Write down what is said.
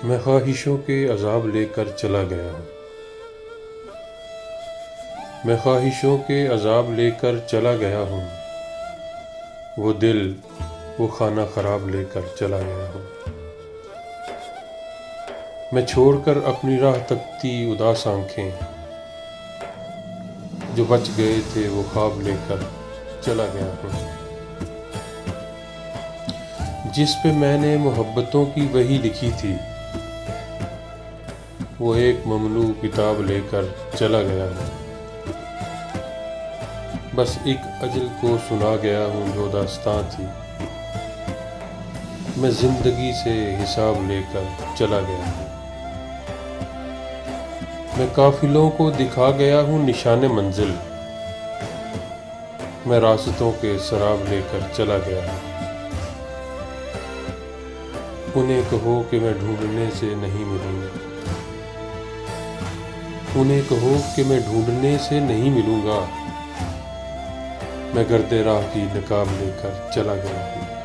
میں خواہشوں کے عذاب لے کر چلا گیا ہوں، میں خواہشوں کے عذاب لے کر چلا گیا ہوں، وہ دل وہ خانہ خراب لے کر چلا گیا ہوں۔ میں چھوڑ کر اپنی راہ تکتی اداس آنکھیں، جو بچ گئے تھے وہ خواب لے کر چلا گیا ہوں۔ جس پہ میں نے محبتوں کی وحی لکھی تھی، وہ ایک مملوء کتاب لے کر چلا گیا ہوں۔ بس ایک اجل کو سنا گیا ہوں جو داستاں تھی، میں زندگی سے حساب لے کر چلا گیا ہوں۔ میں قافلوں کو دکھا گیا ہوں نشان منزل، میں راستوں کے سراب لے کر چلا گیا ہوں۔ انہیں کہو کہ میں ڈھونڈنے سے نہیں ملوں گا، انہیں کہو کہ میں ڈھونڈنے سے نہیں ملوں گا، میں گرد راہ کی نقاب لے کر چلا گیا ہوں۔